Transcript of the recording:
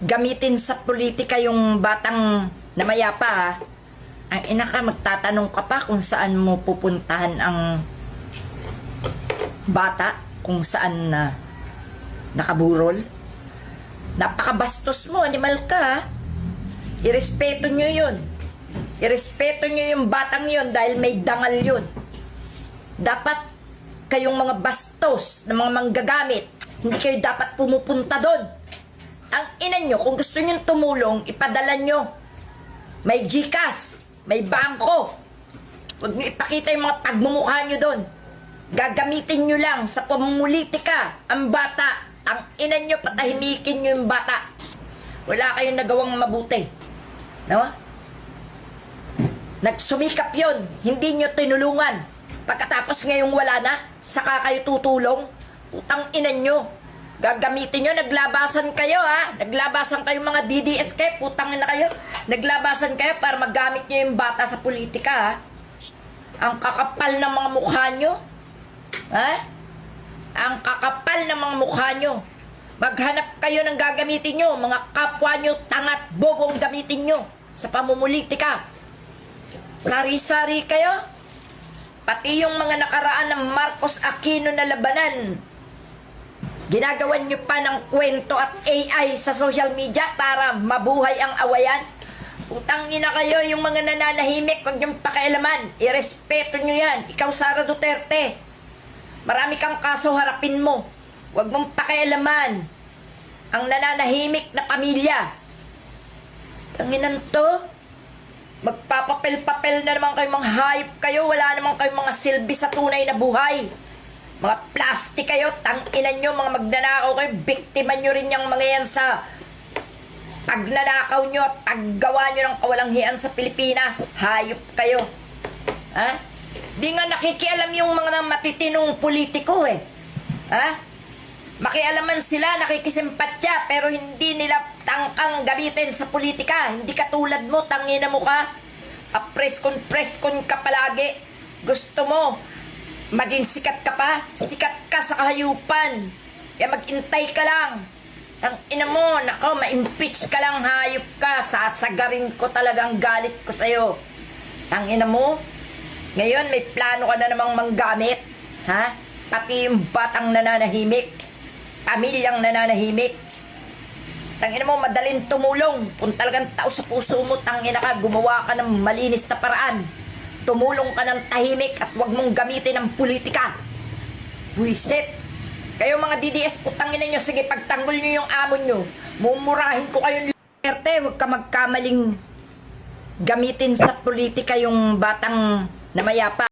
gamitin sa politika yung batang na mayapa, ha? Ang ina ka, magtatanong ka pa kung saan mo pupuntahan ang bata, kung saan na nakaburol. Napakabastos mo, animal ka, ha? Irespeto nyo yun. Irespeto nyo yung batang yun dahil may dangal yun. Dapat kayong mga bastos na mga manggagamit, hindi kayo dapat pumupunta doon. Ang ina nyo, kung gusto nyo tumulong, ipadala nyo. May GCash, may bangko. Huwag nyo ipakita yung mga pagmumukha nyo doon. Gagamitin nyo lang sa pamumulitika ang bata. Ang ina nyo, patahimikin nyo yung bata. Wala kayong nagawang mabuti. No? Nagsumikap yun, hindi nyo tinulungan. Pagkatapos ngayong wala na, saka kayo tutulong. Utang ina nyo. Gagamitin nyo, naglabasan kayo, ha? Naglabasan kayo mga DDSK, putang ina kayo. Naglabasan kayo para magamit nyo yung bata sa politika, ha? Ang kakapal ng mga mukha nyo. Ha? Ang kakapal ng mga mukha nyo. Maghanap kayo ng gagamitin nyo. Mga kapwa nyo, tangat, bobong gamitin nyo sa pamumulitika. Sari-sari kayo. Pati yung mga nakaraan ng Marcos Aquino na labanan, ginagawan nyo pa ng kwento at AI sa social media para mabuhay ang awayan. Utang ina kayo, yung mga nananahimik, huwag niyong pakialaman. Irespeto nyo yan. Ikaw, Sara Duterte, marami kang kaso, harapin mo. Huwag mong pakialaman ang nananahimik na pamilya. Tanginan to, magpapapel-papel na naman kayo, mga hayop kayo. Wala naman kayo mga silbi sa tunay na buhay. Mga plastic kayo, tanginan nyo, mga magnanakaw kayo, biktima nyo rin yung mga yan sa pagnanakaw nyo at paggawa nyo ng kawalang-hiyan sa Pilipinas. Hayop kayo. Ha? Di nga nakikialam yung mga matitinong politiko, eh. Ha? Makialaman sila, nakikisimpatya, pero hindi nila tangkang gamitin sa politika. Hindi katulad mo, tangina mo ka. Preskon ka palagi. Gusto mo maging sikat ka pa, sikat ka sa kahayupan. Kaya mag-intay ka lang. Ang ina mo, nako, ma-impeach ka lang, hayop ka. Sasagarin ko talagang galit ko sa'yo. Ang ina mo, ngayon may plano ka na namang manggamit. Ha? Pati yung batang nananahimik, pamilyang nananahimik. Tangina mo, madaling tumulong. Kung talagang tao sa puso mo, tangina ka, gumawa ka ng malinis na paraan. Tumulong ka ng tahimik at huwag mong gamitin ang politika. Buisit. Kayo mga DDS, putangin nyo, sige, pagtanggol nyo yung amo nyo. Mumurahin ko kayong Duterte. Huwag ka magkamaling gamitin sa politika yung batang na mayapa.